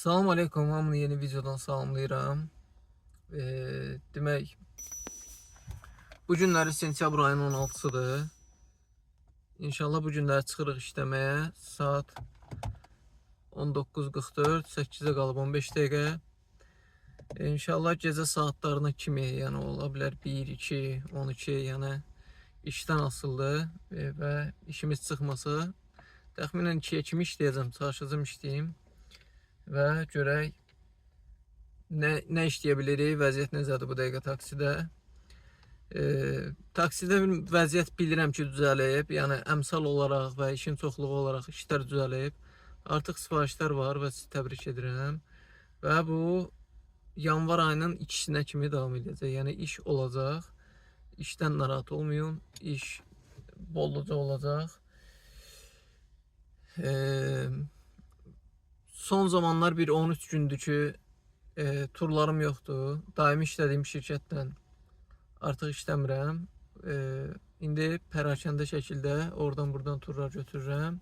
Salam aleykum, hamını yeni videodan salamlayıram. Demək, bu günləri sentyabr ayının 16-sıdır. İnşallah bu günləri çıxırıq işləməyə. Saat 19:44, 8-ə qalıb 15 dəqiqə. İnşallah gecə saatlarına kimi, yəni ola bilər 1, 2, 12, yəni işdən asıldı və işimiz çıxmasa, təxminən 2-yə kimi işləyəcəm, çalışacağım işləyim və görək nə işləyə bilirik, vəziyyət necədir bu dəqiqə taksidə. Taksidə vəziyyət bilirəm ki, düzəlib, yəni əmsal olaraq və işin çoxluğu olaraq işlər düzəlib. Artıq sifarişlər var və sizi təbrik edirəm. Və bu yanvar ayının 2-sinə kimi davam edəcək. Yəni iş olacaq. İşdən narahat olmayın. İş bolluca olacaq. Son zamanlar bir 13 gündür ki, turlarım yoxdur. Daimi işlədiyim şirkətdən artıq işləmirəm. İndi pərakəndə şəkildə oradan buradan turlar götürürəm.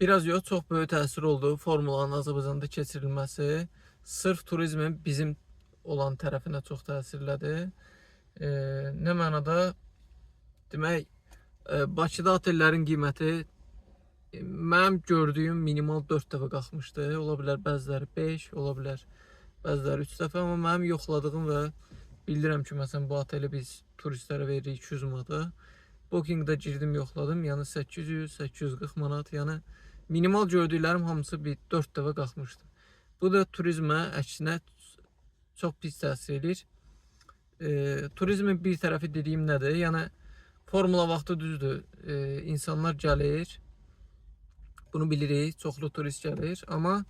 Biraz yox, çox böyük təsir oldu formulanın Azərbaycanda keçirilməsi. Sırf turizmin bizim olan tərəfinə çox təsirlədi. Nə mənada? Demək, Bakıda otellərin qiyməti mənim gördüyüm minimal 4 dəfə qalxmışdı. Ola bilər bəziləri 5, ola bilər bəziləri 3 dəfə. Amma mənim yoxladığım və bildirəm ki, məsələn, bu oteli biz turistlərə veririk 200 manata. Booking'da girdim, yoxladım. Yəni 800-840 manat. Yəni minimal gördüklərim hamısı bir 4 dəfə qalxmışdı. Bu da turizmə əksinə çox pis təsir edir. Turizmin bir tərəfi dediyim nədir? Yəni formula vaxtı düzdür. İnsanlar gəlir. Bunu bilirik, çoxlu turist gəlir, amma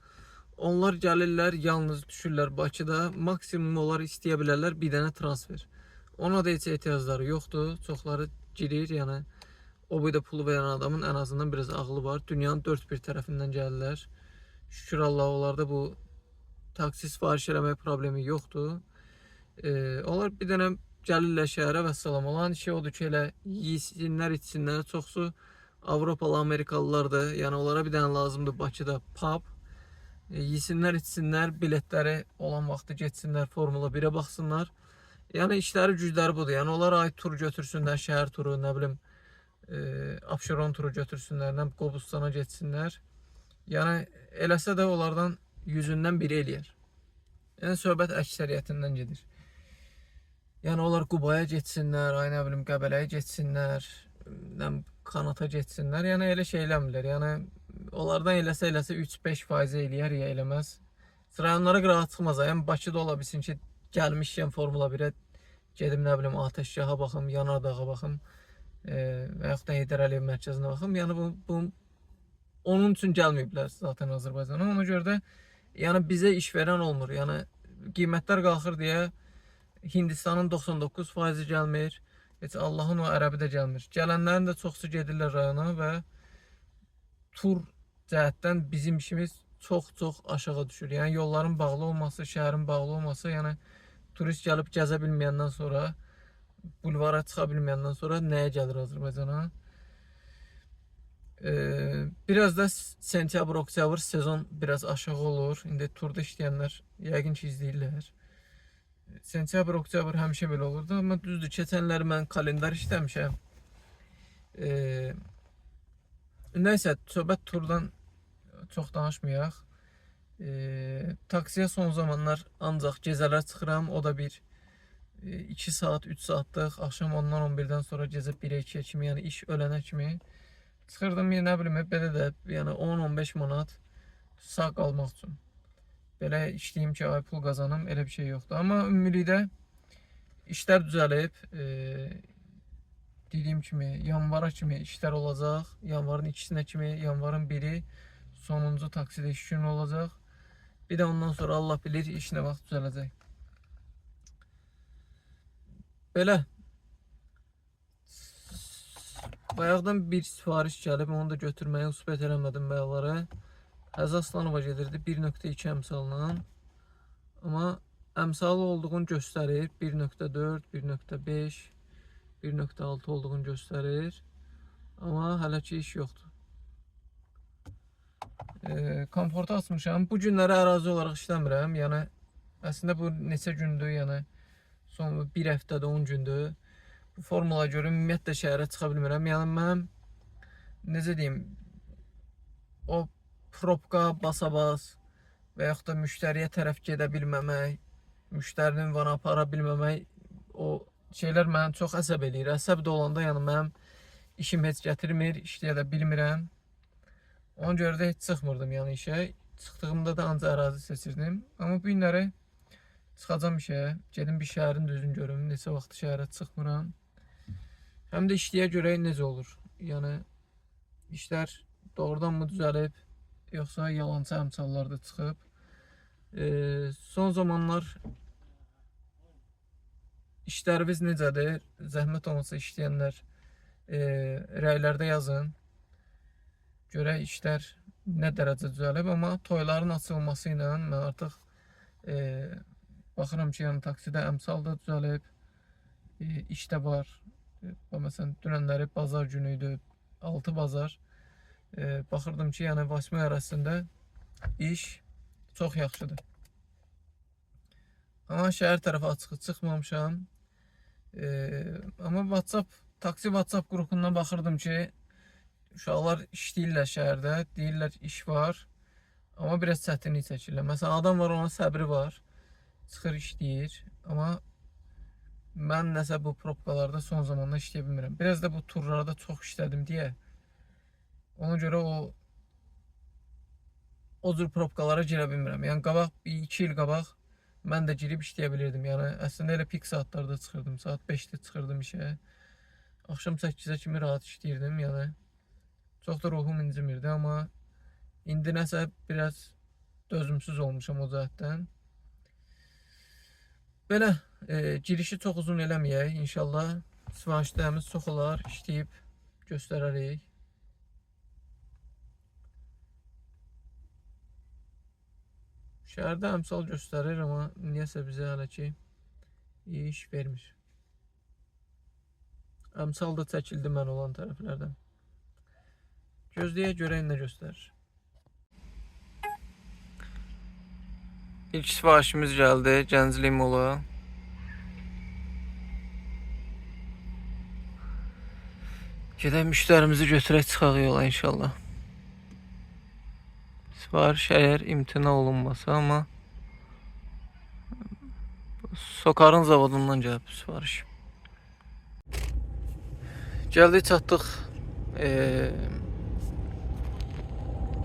onlar gəlirlər, yalnız düşürlər Bakıda, maksimum onlar istəyə bilərlər bir dənə transfer. Ona da heç ehtiyacları yoxdur, çoxları girir, yəni o boyda pulu verən adamın ən azından biraz ağlı var. Dünyanın dörd bir tərəfindən gəlirlər. Şükür Allah, onlarda bu taksi sifariş eləmək problemi yoxdur. Onlar bir dənə gəlirlər şəhərə və salam. Olan şey odur ki, elə yesinlər, içsinlər, çoxsu Avropalı, Amerikalılardır. Yəni onlara bir dənə lazımdır Bakıda pub. Yesinlər, içsinlər, biletləri olan vaxtı getsinlər, Formula 1-ə baxsınlar. Yəni işləri, gücləri budur. Yəni onlar ay tur götürsünlər, şəhər turu, nə bilim, Abşeron turu götürsünlər, nə Qobustana getsinlər. Yəni eləsə də onlardan yüzündən biri eləyər. Yəni söhbət əksəriyyətindən gedir. Yəni onlar Qubaya getsinlər, ay nə bilim, Qəbələyə getsinlər, Kanata getsinlər. Yəni elə şey eləmirlər. Yəni onlardan eləsə 3-5% eləyər ya eləməz. Rayonlara qıraat çıxmaz. Yəni Bakıda ola bilsin ki, gəlmişkən Formula 1-ə gedim, nə bilim, Atəşgaha baxım, Yanardağa baxım və yaxud da Heydər Əliyev mərkəzinə baxım. Yəni bu onun üçün gəlməyiblər zaten Azərbaycana. Ona görə də yəni bizə iş verən olmur. Yəni qiymətlər qalxır deyə Hindistanın 99% gəlmir. Heç Allahın o ərəbi də gəlmir. Gələnlərin də çoxsu gedirlər rayona və tur cəhətdən bizim işimiz çox aşağı düşür. Yəni yolların bağlı olması, şəhərin bağlı olması, yəni turist gəlib gəzə bilməyəndən sonra, bulvara çıxa bilməyəndən sonra nəyə gəlir Azərbaycana? Biraz da sentyabr-oktyabr sezon biraz aşağı olur. İndi turda işləyənlər yəqin ki, izləyirlər. Sentyabr-oktyabr həmişə belə olurdu, amma düzdür, keçənlər mən kalendar işləmişəm. Nəysə, söhbət turdan çox danışmayaq. Taksiyə son zamanlar ancaq gecələr çıxıram, o da bir 2 saat, 3 saatlıq, axşam 10-dan 11-dən sonra gecə 1-ə 2-yə kimi, yəni iş ölənə kimi çıxırdım, nə bilim, belə də yəni 10-15 manat sağ qalmaq üçün. Belə işləyim ki, ay pul qazanım, elə bir şey yoxdur. Amma ümumilikdə işlər düzəlib. Dediyim kimi, yanvara kimi işlər olacaq. Yanvarın 2-sinə kimi, yanvarın 1-i sonuncu taksidə iş günü olacaq. Bir də ondan sonra Allah bilir, iş nə vaxt düzələcək. Belə. Bayaqdan bir sifariş gəlib, onu da götürməyə usbət eləmədim bayaqlara. Həzə Aslanova gedirdi 1.2 əmsalına. Amma əmsalı olduğunu göstərir. 1.4, 1.5, 1.6 olduğunu göstərir. Amma hələ ki iş yoxdur. komfortu açmışam. Bu günləri ərazi olaraq işləmirəm. Yəni əslində bu neçə gündür, yəni son bir həftədə 10 gündür. Bu formula görə ümumiyyətlə şəhərə çıxa bilmirəm. Yəni mənim necə deyim, o probka basa-bas və yaxud da müştəriyə tərəf gedə bilməmək, müştərinin ünvanı apara bilməmək, o şeylər məni çox əsəb eləyir. Əsəb də olanda yəni mənim işim heç gətirmir, işləyə də bilmirəm. Ona görə də heç çıxmırdım yəni işə. Çıxdığımda da ancaq ərazi seçirdim. Amma bu günləri çıxacam işə, gedim bir şəhərin düzünü görüm, neçə vaxt şəhərə çıxmıram. Həm də işləyə görə necə olur? Yəni işlər doğrudan mı düzəlib, yoxsa yalancı əmsallarda çıxıb? Son zamanlar işləriniz necədir? Zəhmət olmasa işləyənlər rəylərdə yazın. Görək işlər nə dərəcə düzəlib, amma toyların açılması ilə mən artıq baxıram ki, yəni taksidə əmsal da düzəlib, iş də var. Məsələn, dünənləri bazar günü idi, 6 bazar. Baxırdım ki, yəni 8 arasında iş çox yaxşıdır. Amma şəhər tərəfə açıq çıxmamışam. Amma taksi WhatsApp qrupundan baxırdım ki, uşaqlar işləyirlər şəhərdə, deyirlər iş var, amma biraz çətinlik çəkirlər. Məsələn, adam var, onun səbri var, çıxır işləyir, amma mən nəsə bu probkalarda son zamanda işləyə bilmirəm. Biraz da bu turlarda çox işlədim deyə, ona görə o cür probkalara girə bilmirəm. Yəni qabaq, 2 il qabaq mən də girib işləyə bilirdim. Yəni əslində elə pik saatlarda çıxırdım, saat 5-də çıxırdım işə, axşam 8-ə kimi rahat işləyirdim, yəni. Çox da ruhum incimirdi, amma indi nəsə biraz dözümsüz olmuşam o cəhətdən. Belə girişi çox uzun eləməyək. İnşallah sifarişlərimiz çox olar, işləyib göstərərik. Şəhərdə əmsal göstərir, amma niyəsə bizə hələ ki iş vermir. Əmsal da çəkildi mən olan tərəflərdən. Gözləyə görək nə göstərir. İlk sifarişimiz gəldi, Gənclik Molu. Gedək müştərimizi götürək, çıxaq yola inşallah. Sifariş əgər imtina olunmasa, amma Sokarın zavodundan gəlib sifariş. Gəldik, çatdıq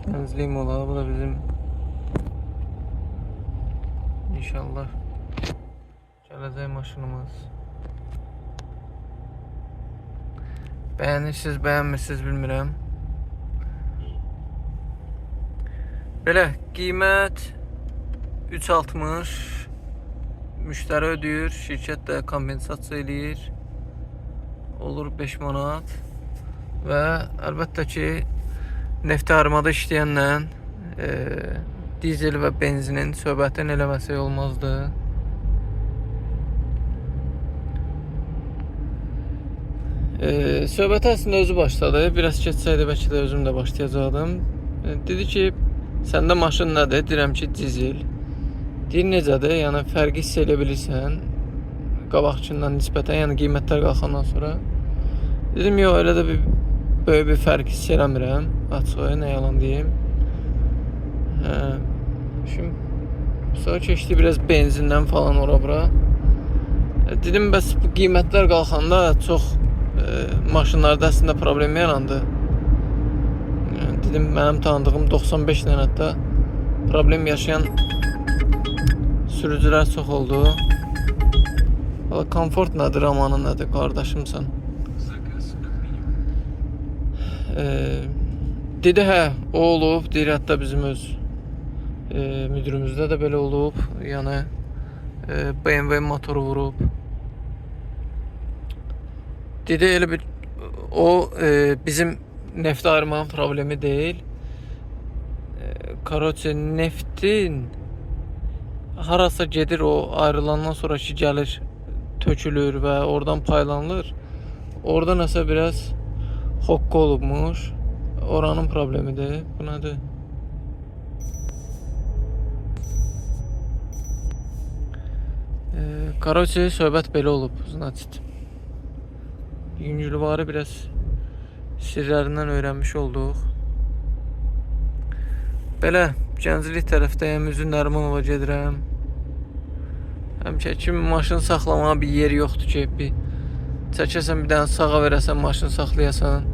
Gənclik Mola. Bu da bizim inşallah gələcək maşınımız. Bəyənirsiniz, bəyənmirsiniz bilmirəm. Belə qiymət 3.60, müştəri ödəyir, şirkət də kompensasiya eləyir. Olur 5 manat. Və əlbəttə ki, neft armada işləyənlə dizel və benzinin söhbətin eləməsi olmazdı. Söhbət əslində özü başladı. Biraz keçsəydi bəlkə də özüm də başlayacaqdım. Dedi ki, səndə maşın nədir? Deyirəm ki, dizel. Deyir, necədir? Yəni fərqi hiss edə bilirsən qabaqçından nisbətən, yəni qiymətlər qalxandan sonra. Dedim, yox, elə də böyük bir fərq hiss eləmirəm. Açıq, nə yalan deyim. Şimdi sonra keçdi biraz benzindən falan ora-bura. Dedim, bəs bu qiymətlər qalxanda çox maşınlarda əslində problem yarandı. Dedim, mənim tanıdığım 95 ilə hətta problem yaşayan sürücülər çox oldu. Valla komfort nədir, amanı nədir, qardaşımsan. Dedi, hə, o olub, deyir, hətta bizim öz müdürümüzdə də belə olub. Yəni BMW motoru vurub. Dedi, elə bir o bizim neft ayırmanın problemi deyil. Karoçe, neftin harasa gedir, o ayrılandan sonra ki gəlir, tökülür və oradan paylanılır. Orada nəsə biraz hokka olubmuş. Oranın problemidir. Bu nədir? Короче, söhbət belə olub, значит. Yüngülvarı biraz sirlərindən öyrənmiş olduq. Belə, Gənclik tərəfdəyəm, Üzün Nərimanova gedirəm. Həmişə kimi maşın saxlamağa bir yer yoxdur ki, bir çəkəsən bir dənə sağa verəsən, maşın saxlayasan.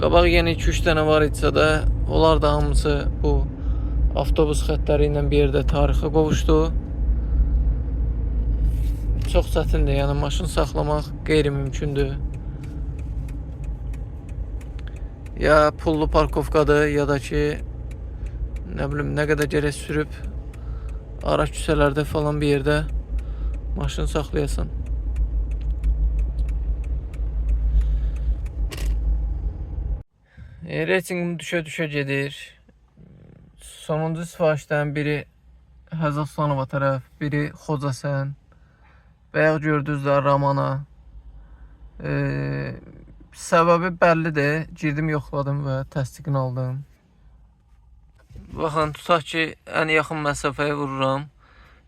Qabaq yenə 2-3 dənə var idisə də, onlar da hamısı bu avtobus xəttləri ilə bir yerdə tarixə qovuşdu. Çox çətindir, yəni maşın saxlamaq qeyri-mümkündür. Ya pullu parkovkadır, ya da ki, nə bilim, nə qədər gərək sürüb ara küçələrdə falan bir yerdə maşın saxlayasan. Reytingim düşə-düşə gedir. Sonuncu sifarişdən biri Həzaslanova tərəf, biri Xocasən. Bayaq gördünüz də Ramana. Səbəbi bəllidir. Girdim, yoxladım və təsdiqini aldım. Baxın, tutaq ki, ən yaxın məsafəyə vururam.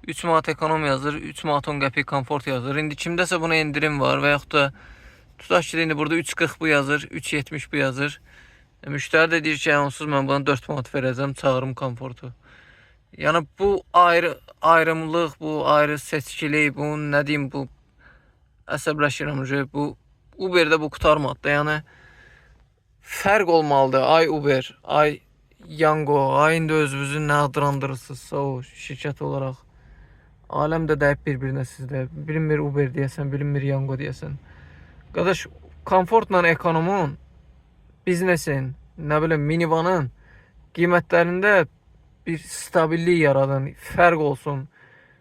3 manat ekonom yazır, 3 manat 10 qəpik komfort yazır. İndi kimdəsə buna indirim var və yaxud da tutaq ki, indi burada 3.40 bu yazır, 3.70 bu yazır. Müştəri də deyir ki, onsuz mən buna 4 manat verəcəm, çağırım komfortu. Yəni bu ayrımlıq, bu ayrı seçkilik, bu nə deyim, bu əsəbləşirəm, bu Uber'də bu qutarmadı. Yəni fərq olmalıdır. Ay Uber, ay Yango, ay indi özünüzü nə adlandırırsınızsa o şirkət olaraq. Aləm də dəyib bir-birinə sizdə. Bilinmir Uber deyəsən, bilinmir Yango deyəsən. Qardaş, komfortla ekonomun, biznesin, nə bilim, minivanın qiymətlərində bir stabillik yaradın, fərq olsun.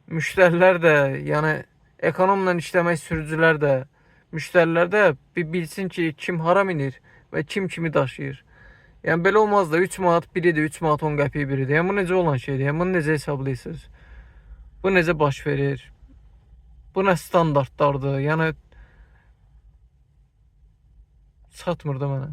Müştərilər də, yəni ekonomla işləmək sürücülər də, müştərilər də bir bilsin ki, kim hara minir və kim kimi daşıyır. Yəni belə olmaz da 3 manat biridir, 3 manat 10 qəpik biridir. Yəni bu necə olan şeydir? Yəni bunu necə hesablayırsınız? Bu necə baş verir? Bu nə standartlardır? Yəni çatmır da mənə.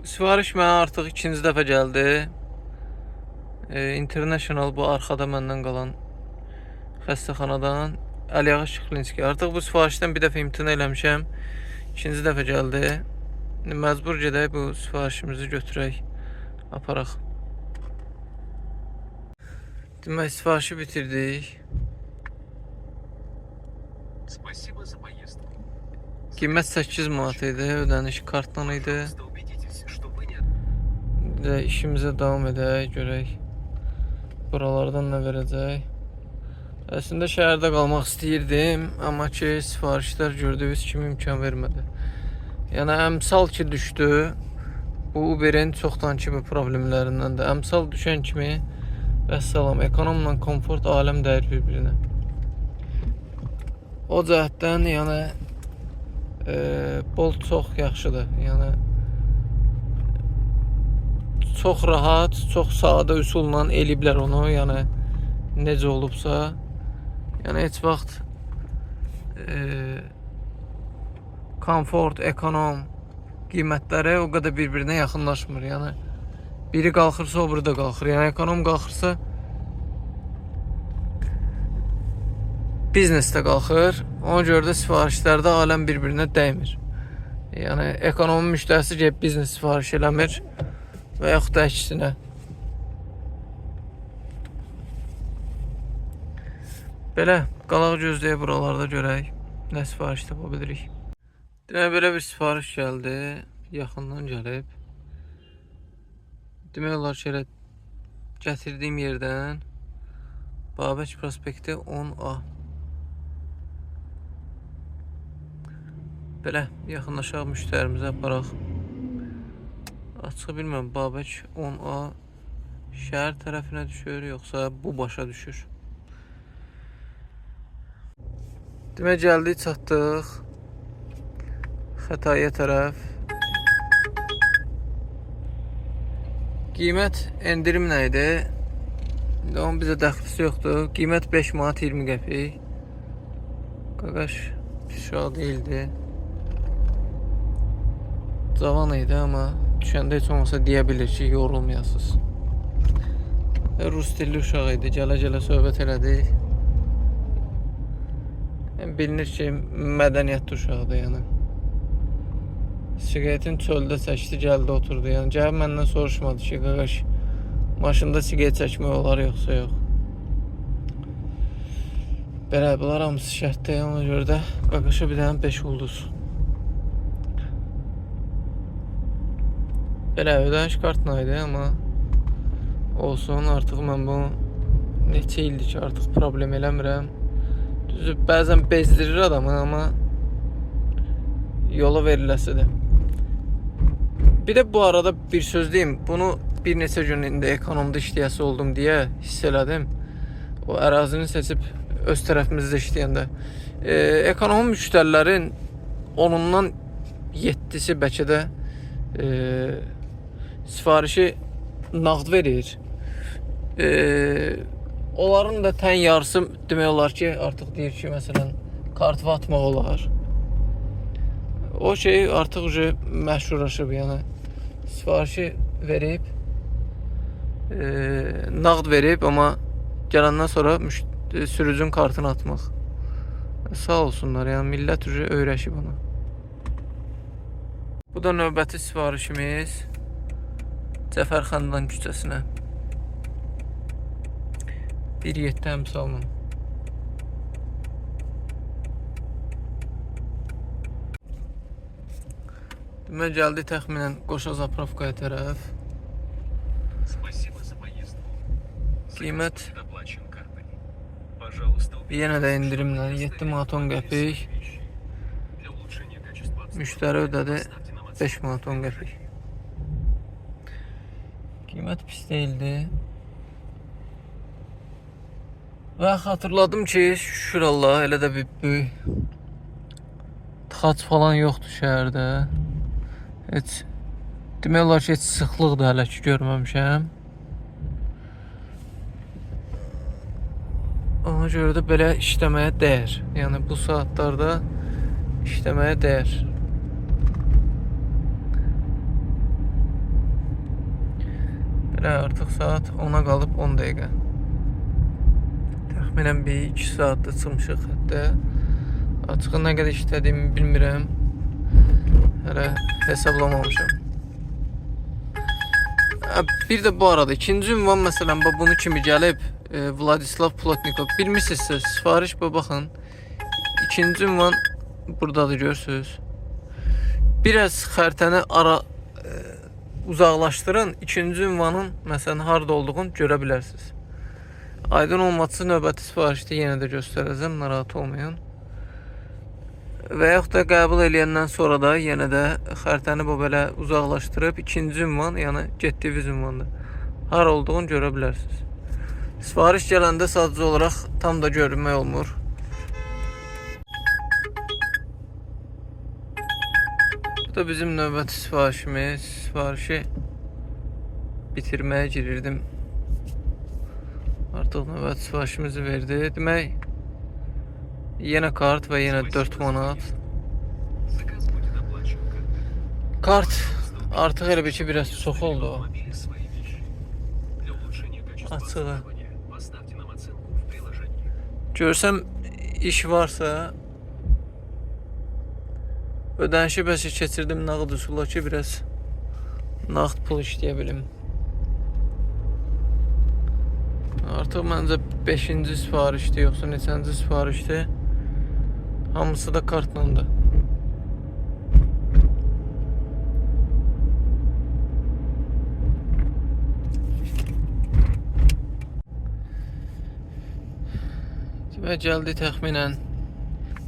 Sifariş mənə artıq ikinci dəfə gəldi. International, bu arxada məndən qalan xəstəxanadan Əliağa Şıxlinski. Artıq bu sifarişdən bir dəfə imtina eləmişəm. İkinci dəfə gəldi. Məcbur gedək, bu sifarişimizi götürək, aparaq. Demək, sifarişi bitirdik. Qiymət 8 manat idi, ödəniş kartdan idi. İşimizə davam edək, görək buralardan nə verəcək. Əslində şəhərdə qalmaq istəyirdim, amma ki sifarişlər gördüyünüz kimi imkan vermədi. Yəni əmsal ki düşdü, bu Uber'in çoxdan kimi problemlərindəndir. Əmsal düşən kimi vəssalam, ekonomla komfort aləm dəyir bir-birinə. O cəhətdən yəni Bolt çox yaxşıdır. Yəni çox rahat, çox sadə üsulla eləyiblər onu, yəni necə olubsa. Yəni heç vaxt komfort, ekonom qiymətləri o qədər bir-birinə yaxınlaşmır. Yəni biri qalxırsa o biri də qalxır. Yəni ekonom qalxırsa biznes də qalxır. Ona görə də sifarişlərdə aləm bir-birinə dəymir. Yəni ekonomi müştərisi gəlib biznes sifariş eləmir və yaxud da əksinə. Belə, qalaq gözləyə buralarda görək, nə sifariş tapa bilirik. Demək, belə bir sifariş gəldi, yaxından gəlib. Demək olar ki, elə gətirdiyim yerdən Babək prospekti 10A. Belə, yaxınlaşaq müştərimizə aparaq. Açıq bilmirəm, Babək 10A şəhər tərəfinə düşür, yoxsa bu başa düşür. Demək, gəldik, çatdıq Xətaya tərəf. Qiymət endirim nə idi? Onun bizə dəxlisi yoxdur. Qiymət 5 manat 20 qəpik. Qaqaş pis uşaq deyildi. Cavan idi, amma düşəndə heç olmasa deyə bilir ki, yorulmayasınız. Rus dilli uşaq idi, gələ-gələ söhbət elədik. Bilinir ki, mədəniyyətli uşaqdır, yəni. Siqaretin çöldə çəkdi, gəldi, oturdu. Yəni, gəlib məndən soruşmadı ki, qaqaş, maşında siqaret çəkmək olar, yoxsa yox. Belə, bunlar hamısı şərtdir, ona görə də qaqaşa bir dənə 5 ulduz. Belə, ödəniş kartla idi, amma olsun, artıq mən bunu neçə ildir ki, artıq problem eləmirəm. Düzü, bəzən bezdirir adamı, amma yola veriləsidir. Bir də bu arada bir söz deyim, bunu bir neçə gün indi ekonomda işləyəsi oldum deyə hiss elədim. O ərazini seçib öz tərəfimizdə işləyəndə. Ekonomi müştərilərin 10-undan 7-si bəlkə də sifarişi nağd verir. Onların da tən yarısı demək olar ki, artıq deyir ki, məsələn, kart atmaq olar. O şey artıq məşhurlaşıb, yəni sifarişi verib, nağd verib, amma gələndən sonra sürücünün kartını atmaq. Sağ olsunlar, yəni millət öyrəşib ona. Bu da növbəti sifarişimiz Cəfərxandan küçəsinə. 1.7 əmsalman. Demək, gəldi təxminən Qoşa Zapravkaya tərəf. Qiymət yenə də indirimlə 7 manat 10 qəpik. Müştəri ödədi 5 manat 10 qəpik. Qiymət pis deyildi. Və xatırladım ki, şükür Allah, elə də bir böyük tıxac falan yoxdur şəhərdə. Heç demək olar ki, heç sıxlıq da hələ ki görməmişəm. Ona görə də belə işləməyə dəyər. Yəni bu saatlarda işləməyə dəyər. Belə artıq saat 10-a qalıb 10 dəqiqə. Təxminən bir 2 saatda çıxmışıq hətta. Açığı nə qədər işlədiyimi bilmirəm. Hələ hesablamamışam. Bir də bu arada ikinci ünvan məsələn bunu kimi gəlib Vladislav Plotnikov. Bilmirsinizsə sifariş bu baxın. İkinci ünvan buradadır, görürsünüz. Biraz xəritəni uzaqlaşdırın. İkinci ünvanın məsələn harda olduğunu görə bilərsiniz. Aydın olmadısa növbəti sifarişdə yenə də göstərəcəm, narahat olmayın. Və yaxud da qəbul eləyəndən sonra da yenə də xəritəni bu belə uzaqlaşdırıb ikinci ünvan, yəni getdiyiniz ünvandır. Har olduğunu görə bilərsiniz. Sifariş gələndə sadəcə olaraq tam da görünmək olmur. Bu da bizim növbəti sifarişimiz. Sifarişi bitirməyə girirdim. Artıq növbəti sifarişimizi verdi. Demək, yenə kart və yenə 4 manat. Kart artıq elə bir ki, biraz çox oldu o. Açığı. Görsəm iş varsa ödənişi bəs keçirdim nağd üsulla ki, biraz nağd pul işləyə bilim. Artıq məncə 5-ci sifarişdir, yoxsa neçənci sifarişdir. Hamısı da kartlandı. Və gəldi təxminən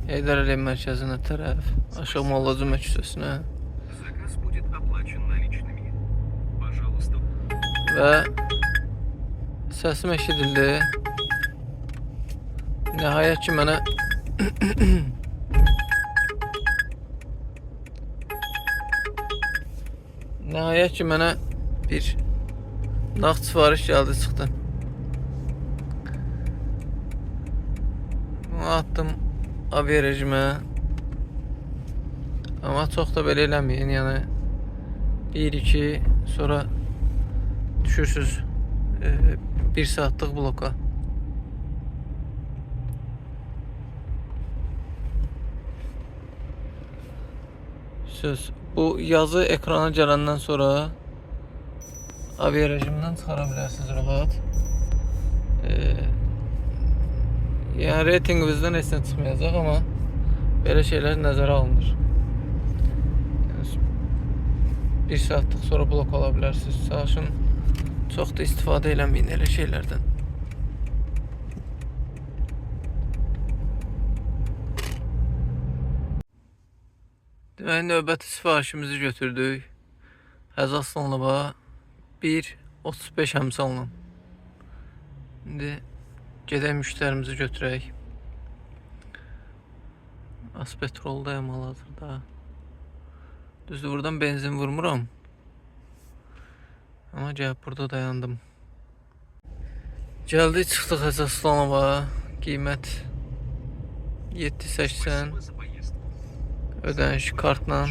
Heydər Əliyev mərkəzinə tərəf, Aşıq Molla Cümə küçəsinə. Və səsim eşidildi. Nəhayət ki mənə bir nağd sifariş gəldi, çıxdı. Bunu attım aviya rejimə. Amma çox da belə eləməyin, yəni 1-2 sonra düşürsüz 1 saatlıq bloka. Söz. Bu yazı ekrana gələndən sonra avia rejimdən çıxara bilərsiniz rahat. Yəni reytinginizdən heç nə çıxmayacaq, amma belə şeylər nəzərə alınır. Yəni, 1 saatlıq sonra blok ala bilərsiniz. Sağ çox da istifadə eləməyin elə şeylərdən. Deməli, növbəti sifarişimizi götürdük. Həzə Aslanova 1.35 əmsalla. İndi gedək müştərimizi götürək. Aspetroldayım hal-hazırda. Düzdür, buradan benzin vurmuram. Amma gəlib burada dayandım. Gəldik, çıxdıq Həzə Aslanova. Qiymət 7.80. Ödəniş kartla.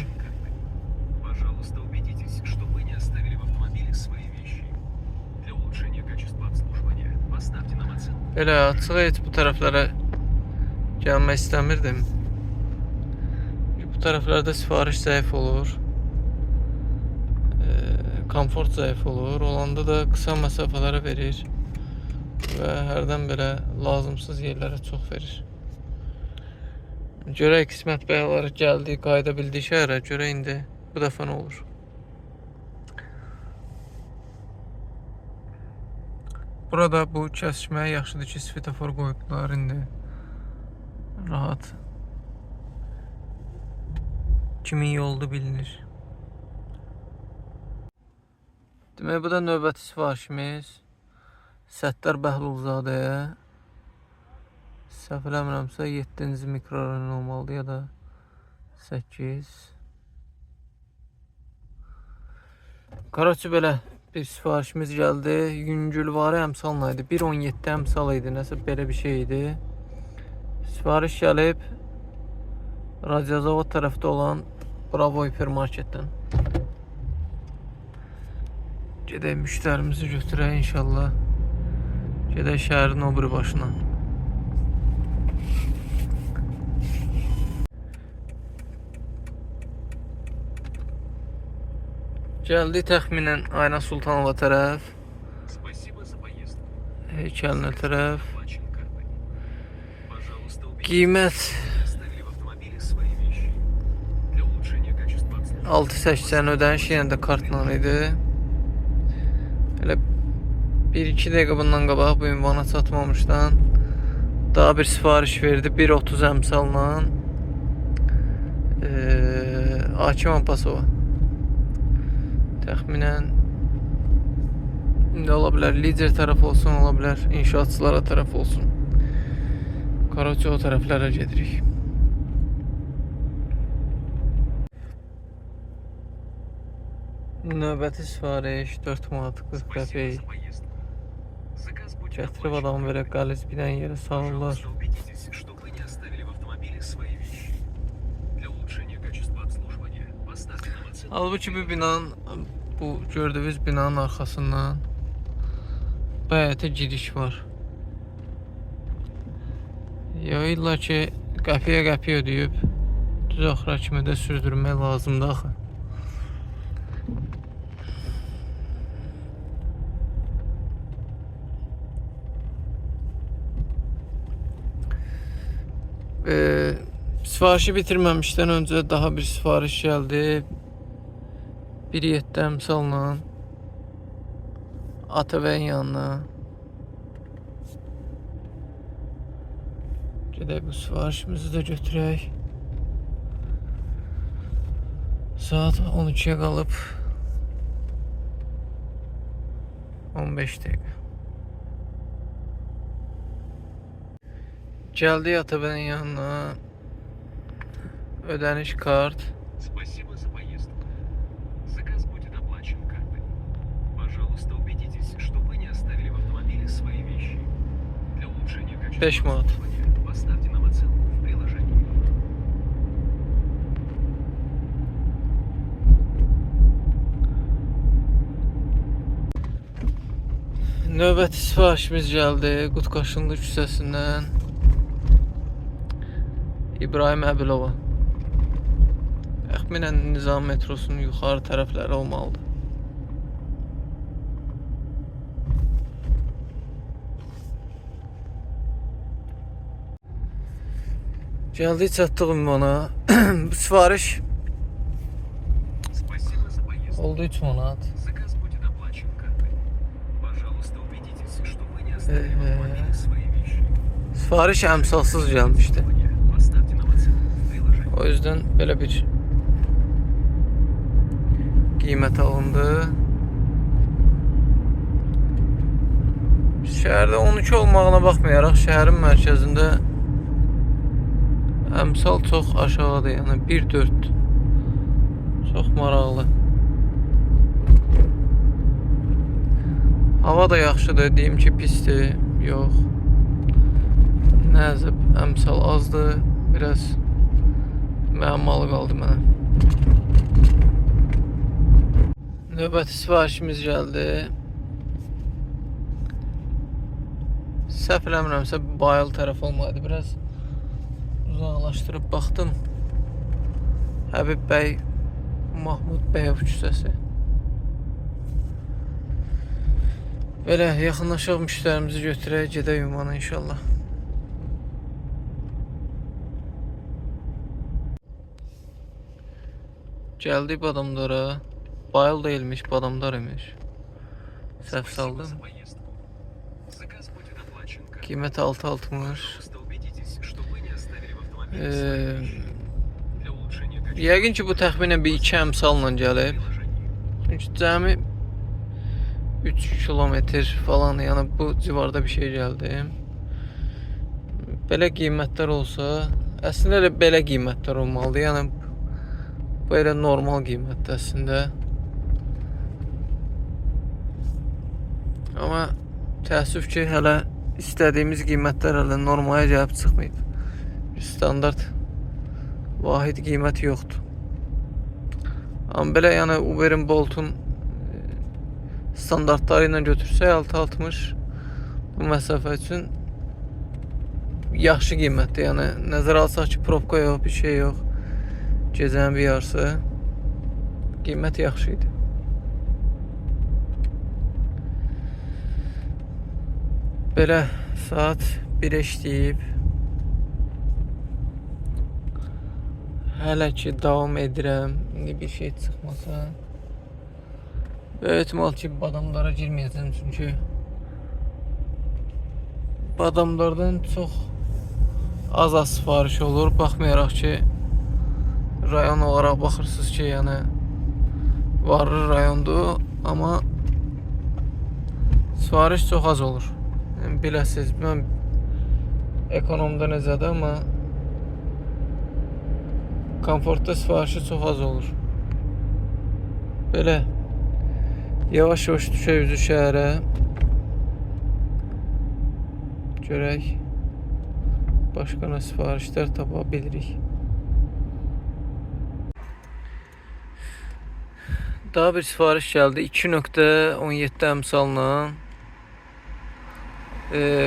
Belə açıq heç bu tərəflərə gəlmək istəmirdim. Bu tərəflərdə sifariş zəif olur. Komfort zəif olur. Olanda da qısa məsafələrə verir. Və hərdən belə lazımsız yerlərə çox verir. Görək qismət bəyaları gəldi, qayıda bildi şəhərə. Görək indi bu dəfə nə olur. Burada bu kəsişməyə yaxşıdır ki, svetofor qoyublar indi. Rahat. Kimin yoldu bilinir. Demək, bu da növbəti sifarişimiz. Səttar Bəhlulzadəyə. Səhv eləmirəmsə 7-ci mikrorayon olmalıdır ya da 8. Qaracı belə bir sifarişimiz gəldi. Yüngülvari əmsalla idi. 1.17 əmsal idi. Nəsə belə bir şey idi. Sifariş gəlib Radiozavod tərəfdə olan Bravo hipermarketdən. Gedək müştərimizi götürək inşallah. Gedək şəhərin o biri başına. Gəldi təxminən Ayna Sultanova tərəf. Heykəlinə tərəf. Qiymət 6.80, ödəniş yenə də kartla idi. Elə 1-2 dəqiqə bundan qabaq bu ünvana çatmamışdan daha bir sifariş verdi. 1.30 əmsalla Hakim Abbasova. Təxminən indi ola bilər lider tərəf olsun, ola bilər inşaatçılara tərəf olsun. Qaracı o tərəflərə gedirik. Növbəti sifariş 4 manat 40 qəpik. Gətirib adamı belə qəliz bilən yerə salırlar. Halbuki bu gördüyünüz binanın arxasından bəyətə giriş var. Ya illa ki qəpiyə ödəyib düz axıra kimi də sürdürmək lazımdır axı. Sifarişi bitirməmişdən öncə daha bir sifariş gəldi. 1.7 əmsalla ATV-nin yanına. Gedək bu sifarişimizi də götürək. Saat 12'ye qalıb 15 dəqiqə. Gəldik ATV-nin yanına. Ödəniş kart. Спасибо за поездку. Заказ будет оплачен картой. Пожалуйста, убедитесь, что вы не оставили в автомобиле свои вещи. Для улучшения качества 5 manat. обслуживания поставьте нам оценку в приложении. Növbəti sifarişimiz gəldi Qutqaşınlı küçəsindən. İbrahim Əbilova. Təxminən Nizam metrosunun yuxarı tərəfləri olmalıdır. Gəldik, çatdıq ünvana. Bu sifariş Спасибо за поездку. oldu 3 manat. Заказ будет оплачен картой. Пожалуйста, убедитесь, что вы не оставили в автомобиле свои вещи. Sifariş əmsalsız gəlmişdi. Поставьте нам оценку в приложении. O yüzden belə bir qiymət alındı. Şəhərdə 12 olmağına baxmayaraq şəhərin mərkəzində əmsal çox aşağıdır, yəni 1.4. Çox maraqlı. Hava da yaxşıdır, deyim ki pisdir, yox. Nəzib əmsal azdır, biraz müəmmalı qaldı mənə. Növbəti sifarişimiz gəldi. Səhv eləmirəmsə Bayıl tərəf olmalıdır. Biraz uzaqlaşdırıb baxdım. Həbib bəy, Mahmud Bəyov küçəsi. Belə yaxınlaşaq, müştərimizi götürək, gedək ünvana inşallah. Gəldik Badamdara. Bayıl değilmiş, Badamdar imiş. Səhv saldım. За поездку. Заказ будет оплачен картой. Qiymət 6.60. Пожалуйста, убедитесь, что вы не оставили в автомобиле свои вещи. Для улучшения качества Yəqin ki bu təxminən bir 2 əmsalla gəlib. приложений. Çünki cəmi 3 kilometr falan, yəni bu civarda bir şey gəldi. Belə qiymətlər olsa, əslində elə belə qiymətlər olmalıdır. Yəni bu elə normal qiymətdir əslində. Amma təəssüf ki, hələ istədiyimiz qiymətlər hələ normaya gəlib çıxmayıb. Standart vahid qiymət yoxdur. Amma belə yəni Uber'in, Bolt'un standartları ilə götürsək 6.60 bu məsafə üçün yaxşı qiymətdir. Yəni nəzərə alsaq ki, probka yox, bir şey yox. Gecənin bir yarısı qiymət yaxşı idi. Belə saat 1-ə işləyib. Hələ ki davam edirəm. İndi bir şey çıxmasa böyük ehtimal ki Badamdara girməyəcəm, çünki Badamdardan çox az sifariş olur. Baxmayaraq ki rayon olaraq baxırsınız ki, yəni varlı rayondur, amma sifariş çox az olur. Yəni, biləsiniz, mən ekonomda necədir, amma komfortda sifarişi çox az olur. Belə yavaş-yavaş düşək üzü şəhərə. Görək başqa nə sifarişlər tapa bilirik. Daha bir sifariş gəldi 2.17 əmsalla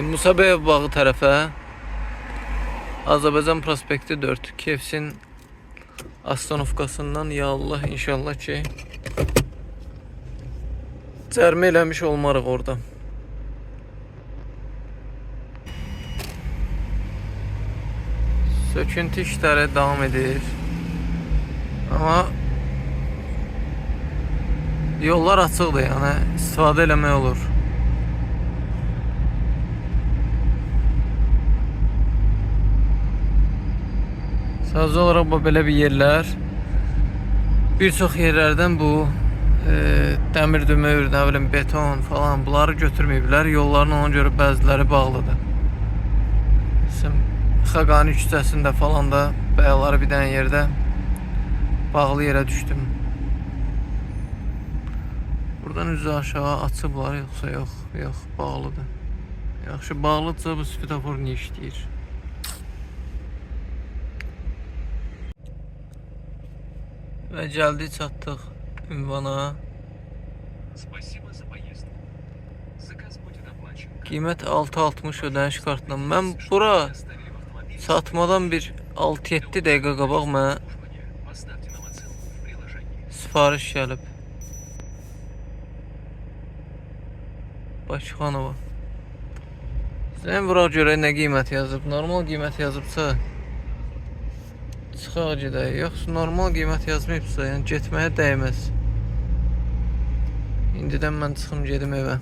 Musa Bəyov bağı tərəfə, Azərbaycan prospekti 4, KFC-nin astanovkasından. Ya Allah, inşallah ki cərmə eləmiş olmarıq orada. Söküntü işləri davam edir. Amma yollar açıqdır, yəni istifadə eləmək olur. Sadəcə olaraq bu belə bir yerlər. Bir çox yerlərdən bu dəmir dümür, nə bilim beton falan bunları götürməyiblər. Yolların ona görə bəziləri bağlıdır. Xaqani küçəsində falan da bəyaları bir dənə yerdə bağlı yerə düşdüm. Buradan üzü aşağı açıblar, yoxsa yox, bağlıdır. Yaxşı, bağlıdırsa bu svetofor niyə işləyir? Və gəldik, çatdıq ünvana. Спасибо за поездку. Заказ будет Qiymət 6.60 ödəniş kartla. Mən bura satmadan bir 6-7 dəqiqə qabaq mənə sifariş gəlib. Bakıxanova. Sən bura görə nə qiymət yazıb? Normal qiymət yazıbsa çıxaq gedək. Yoxsa normal qiymət yazmayıbsa, yəni getməyə dəyməz. İndidən mən çıxım gedim evə.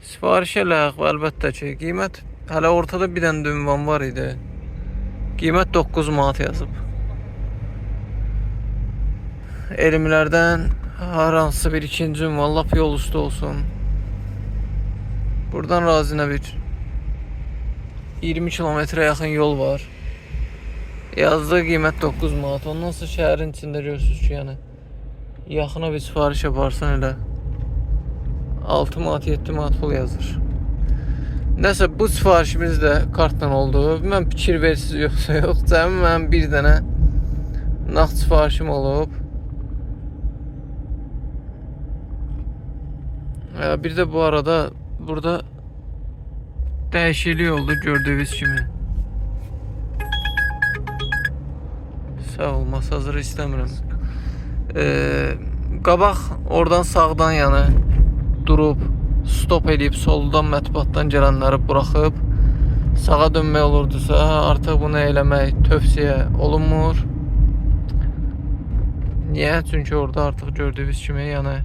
Sifarişə ləğv, əlbəttə ki, qiymət hələ ortada bir dənə ünvan var idi. Qiymət 9 manat yazıb. Elmlərdən hər hansı bir ikinci ünvan, lap yol üstü olsun. Buradan Razinə bir 20 kilometrə yaxın yol var. Yazdığı qiymət 9 manat. Ondan sonra şəhərin içində görürsünüz ki, yəni yaxına bir sifariş yaparsan elə 6 manat, 7 manat pul yazır. Nəsə bu sifarişimiz də kartla oldu. Mən fikir versiz yoxsa yox. Cəmi mənim bir dənə nağd sifarişim olub. Bir də bu arada burada dəyişiklik oldu gördüyünüz kimi. Sağ ol, masajları istəmirəm. Qabaq oradan sağdan yana durub stop edib soldan mətbuatdan gələnləri buraxıb sağa dönmək olurdusa, artıq bunu eləmək tövsiyə olunmur. Niyə? Çünki orada artıq gördüyünüz kimi yəni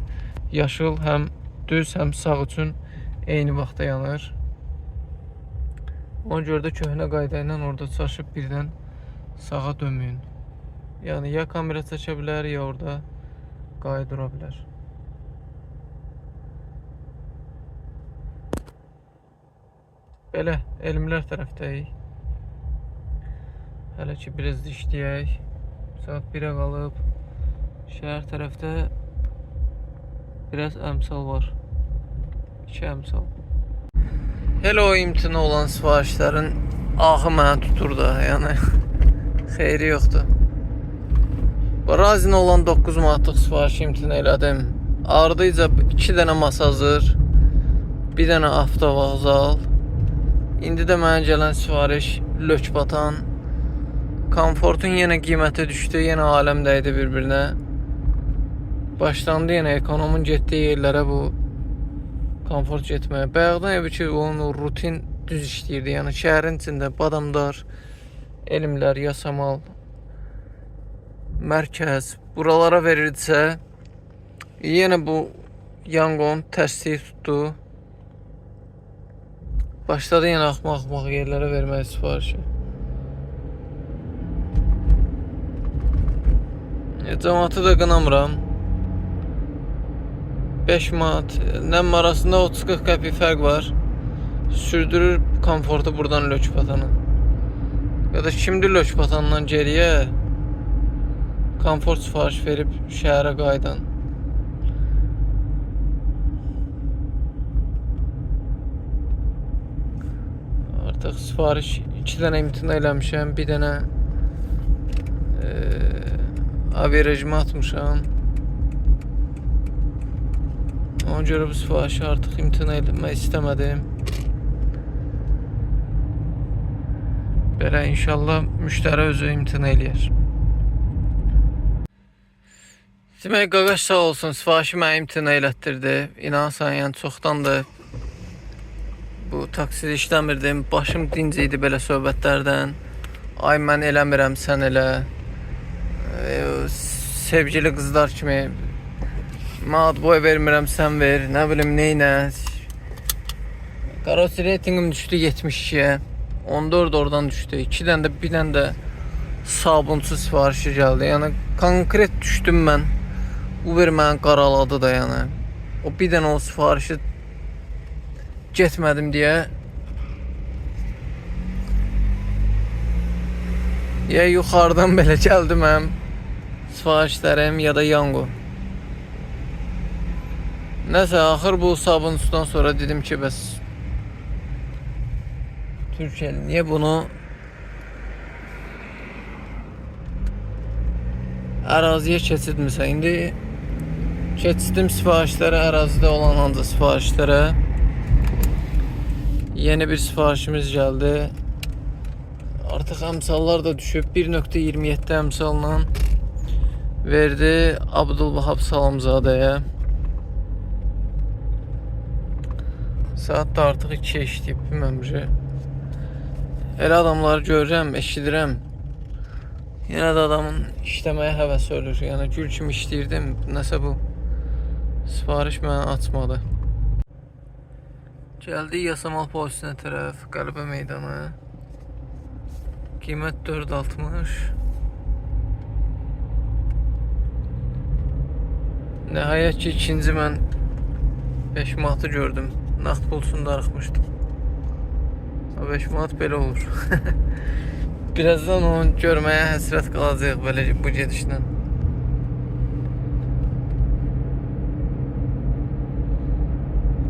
yaşıl həm düz həm sağ üçün eyni vaxtda yanır. Ona görə də köhnə qayda ilə orada çaşıb birdən sağa dönməyin. Yəni ya kamera çəkə bilər, ya orada qaydura bilər. Belə, elmlər tərəfdəyik. Hələ ki biraz da işləyək. Saat 1'ə qalıb. Şəhər tərəfdə biraz əmsal var. 2 əmsal. Hələ o imtina olan sifarişlərin ahı mənə tutur da, yəni xeyri yoxdur. Razinə olan 9 manatlıq sifariş imtina elədim. Ardıyca 2 dənə masazır, 1 dənə avtovağzal. İndi də mənə gələn sifariş Lökbatan. Komfortun yenə qiyməti düşdü, yenə aləm dəydi bir-birinə. Başlandı yenə ekonomun getdiyi yerlərə bu komfort getməyə. Bayaqdan evi ki, onun rutin düz işləyirdi. Yəni şəhərin içində Badamdar, Elmlər, Yasamal, Mərkəz buralara verirdisə, yenə bu yanğın tərsliyi tutdu. Başladı yenə axmaq yerlərə verməyə sifarişi. Cəmaatı da qınamıram. 5 manat, nəm arasında 30-40 qəpik fərq var. Sürdürür komfortu buradan Lökbatana. Ya da şimdi Lökbatandan geriyə komfort sifariş verib şəhərə qayıdan. Artıq sifariş 2 dənə imtina eləmişəm, bir dənə averajımı atmışam. Ona görə bu sifarişi artıq imtina eləmək istəmədim. Belə inşallah müştəri özü imtina eləyər. Demək, qaqaş sağ olsun, sifarişi mənə imtina elətdirdi. İnansan, yəni çoxdandır bu takside işləmirdim. Başım dinc idi belə söhbətlərdən. Ay mən eləmirəm, sən elə. Sevgili qızlar kimi Mad boy vermirəm, sən ver. Nə bilim, neynə. Karosi reytingim düşdü 72'ye. 14 oradan düşdü. 2 dənə də, bir dənə də sabunçu sifarişi gəldi. Yəni konkret düşdüm mən. Uber məni qaraladı da, yəni. O bir dənə o sifarişi getmədim deyə. Ya yuxarıdan belə gəldi mənim sifarişlərim, ya da yango. Nəsə, axır bu sabunçudan sonra dedim ki, bəs Türkiye'li niye bunu əraziyə keçirtmirsə? İndi Keçdim sifarişlərə, ərazidə olan hansı sifarişlərə. Yeni bir sifarişimiz gəldi. Artıq əmsallar da düşüb. 1.27 əmsalla verdi Abdulvahab Salamzadəyə. Saat da artıq 2 işləyib, bilməmişəm. Elə adamları görürəm, eşidirəm. Yenə də adamın işləməyə həvəsi ölür. Yəni gül kimi işləyirdim, nəsə bu sifariş məni açmadı. Gəldik Yasamal polisinə tərəf, Qəlibə meydanı. Qiymət 4.60. Nəhayət ki, ikinci mən 5 manatı gördüm. Nağd pulsunu darıxmışdım. 5 manat belə olur. Birazdan onu görməyə həsrət qalacaq belə bu gedişlə.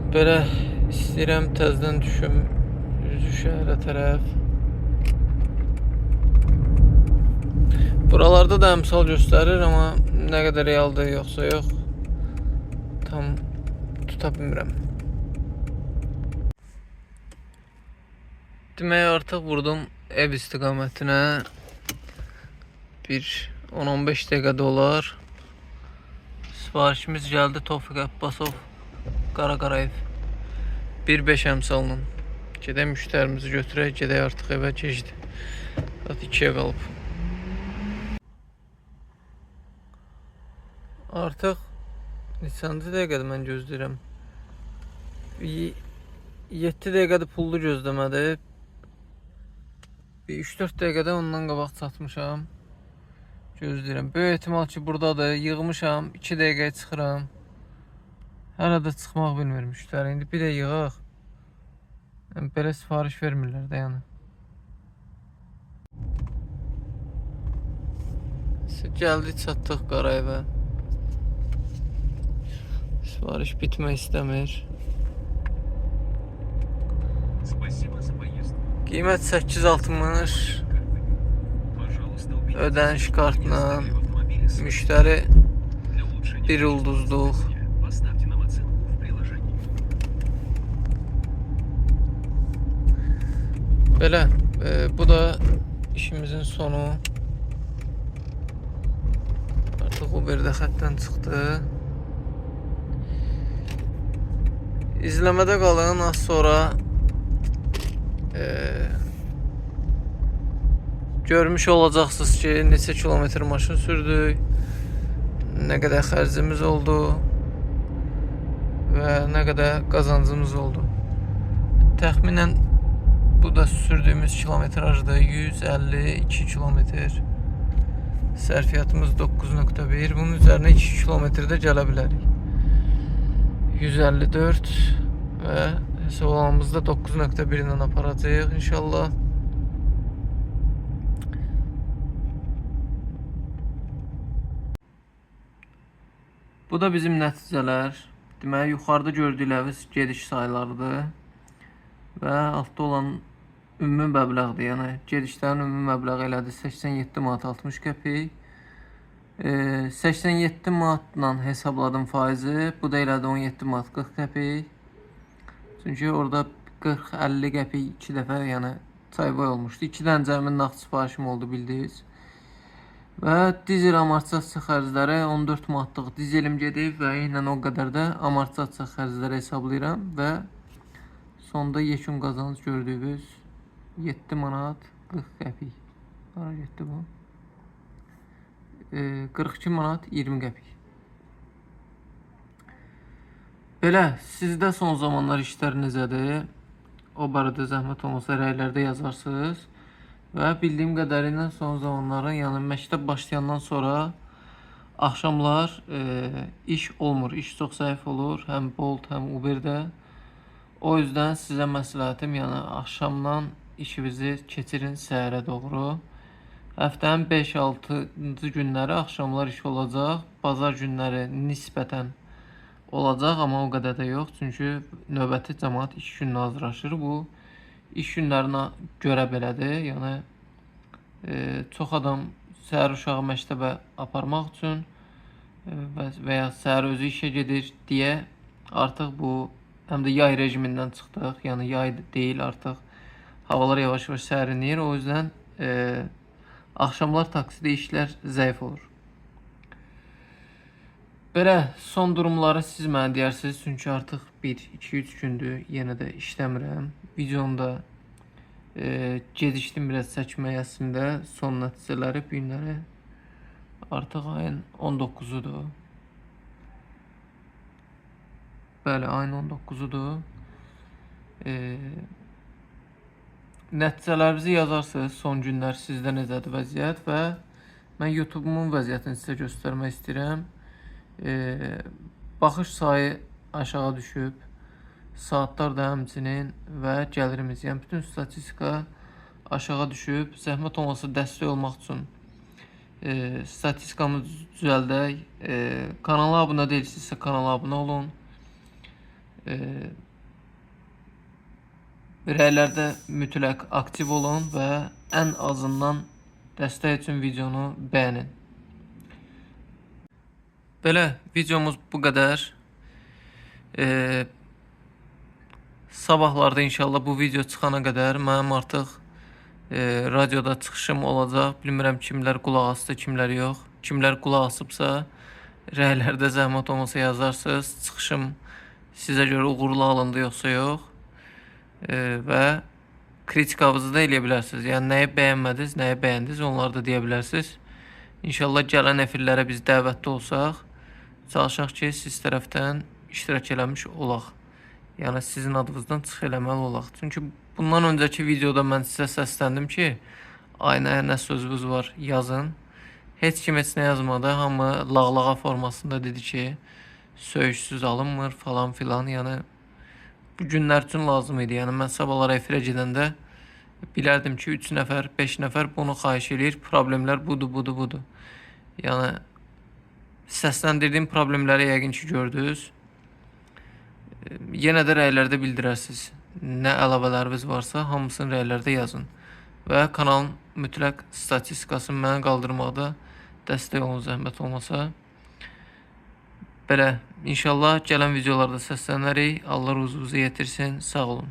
Belə istəyirəm təzədən düşüm üzü şəhərə tərəf. Buralarda da əmsal göstərir, amma nə qədər realdır yoxsa yox tam tuta bilmirəm. Demək artıq vurdum ev istiqamətinə. Bir 10-15 dəqiqədə olar. Sifarişimiz gəldi Tofiq Abbasov Qaraqarayev 1.5 əmsalla. Gedək müştərimizi götürək, gedək artıq evə keçdi. Saat 2-yə qalıb. Artıq neçənci dəqiqədə mən gözləyirəm. 7 dəqiqədə pullu gözləmədi. Bir 3-4 dəqiqədə ondan qabaq çatmışam. Gözləyirəm. Böyük ehtimal ki buradadır. Yığmışam. 2 dəqiqəyə çıxıram. Hələ də çıxmaq bilmir müştəri. İndi bir də yığaq. Yəni, belə sifariş vermirlər də yəni. Gəldik, çatdıq Qarayevə. Sifariş bitmək istəmir. Qiymət 8.60. Ödəniş kartla. Müştəri 1 ulduzluq. Belə, bu da işimizin sonu. Artıq Uber də xətdən çıxdı. İzləmədə qalın, az sonra görmüş olacaqsınız ki, neçə kilometr maşın sürdük, nə qədər xərcimiz oldu və nə qədər qazancımız oldu. Təxminən bu da sürdüyümüz kilometrajdır, 152 kilometr. Sərfiyyatımız 9.1. Bunun üzərinə 2 kilometrdə gələ bilərik. 154 və hesablamamızda 9.1 ilə aparacağıq inşallah. Bu da bizim nəticələr. Deməli, yuxarıda gördükləriniz gediş saylarıdır və altda olan ümumi məbləğdir. Yəni gedişlərin ümumi məbləği elədi 87 manat 60 qəpik. 87 manatla hesabladım faizi. Bu da elədi 17 manat 40 qəpik. Çünki orada 40-50 qəpik 2 dəfə, yəni çayboy olmuşdu. 2 dənə cəmi nağd sifarişim oldu bildiniz. Və dizel amortisasiya xərcləri 14 manatlıq dizelim gedib və ilə o qədər də amortisasiya xərcləri hesablayıram və sonda yekun qazanc gördüyünüz 7 manat 40 qəpik. Hara getdi bu? 42 manat 20 qəpik. Belə, sizdə son zamanlar işlər necədir? O barədə zəhmət olmasa rəylərdə yazarsınız. Və bildiyim qədərilə son zamanların, yəni məktəb başlayandan sonra axşamlar iş olmur, iş çox zəif olur, həm Bolt, həm Uberdə. O yüzden sizə məsləhətim, yəni axşamdan işinizi keçirin səhərə doğru. Həftənin 5-6 günləri axşamlar iş olacaq, bazar günləri nisbətən olacaq, amma o qədər də yox. Çünki növbəti cəmaət iş gününə hazırlaşır. Bu iş günlərinə görə belədir. Yəni çox adam səhər uşağı məktəbə aparmaq üçün və ya səhər özü işə gedir deyə artıq bu həm də yay rejimindən çıxdıq. Yəni yay deyil artıq. Havalar yavaş-yavaş sərinləyir. O yüzden axşamlar taksidə işlər zəif olur. Belə son durumları siz mənə deyirsiniz. Çünki artıq 1-2-3 gündür yenə də işləmirəm. Videonu da gecikdim biraz çəkməyə əslində. Son nəticələri bu günləri artıq ayın 19'udur. Bəli, ayın 19'udur. Nəticələrinizi yazarsınız. Son günlər sizdə necədir vəziyyət və mən YouTube'umun vəziyyətini sizə göstərmək istəyirəm. Baxış sayı aşağı düşüb. Saatlar da həmçinin və gəlirimiz, yəni bütün statistika aşağı düşüb. Zəhmət olmasa dəstək olmaq üçün statistikamı düzəldək. Kanala abunə deyilsinizsə kanala abunə olun. Rəylərdə mütləq aktiv olun və ən azından dəstək üçün videonu bəyənin. Belə videomuz bu qədər. Sabahlarda inşallah bu video çıxana qədər mənim artıq radioda çıxışım olacaq. Bilmirəm kimlər qulaq asdı, kimlər yox. Kimlər qulaq asıbsa rəylərdə zəhmət olmasa yazarsınız. Çıxışım sizə görə uğurlu alındı yoxsa yox. Və kritikavızı da eləyə bilərsiniz. Yəni nəyi bəyənmədiniz, nəyi bəyəndiniz, onları da deyə bilərsiniz. İnşallah gələn efirlərə biz dəvətli olsaq, çalışaq ki, siz tərəfdən iştirak eləmiş olaq. Yəni sizin adınızdan çıx eləməli olaq. Çünki bundan öncəki videoda mən sizə səsləndim ki, aynaya nə sözünüz var yazın. Heç kim heç nə yazmadı. Hamı lağlağa formasında dedi ki, söyüşsüz alınmır falan filan. Yəni bu günlər üçün lazım idi. Yəni mən sabahlara efirə gedəndə bilərdim ki 3 nəfər, 5 nəfər bunu xahiş edir. Problemlər budur. Yəni səsləndirdiyim problemləri yəqin ki gördünüz. Yenə də rəylərdə bildirərsiniz. Nə əlavələriniz varsa hamısını rəylərdə yazın. Və kanalın mütləq statistikasını mənə qaldırmaqda dəstək olun zəhmət olmasa. Belə inşallah gələn videolarda səslənərik. Allah ruzunuzu yetirsin. Sağ olun.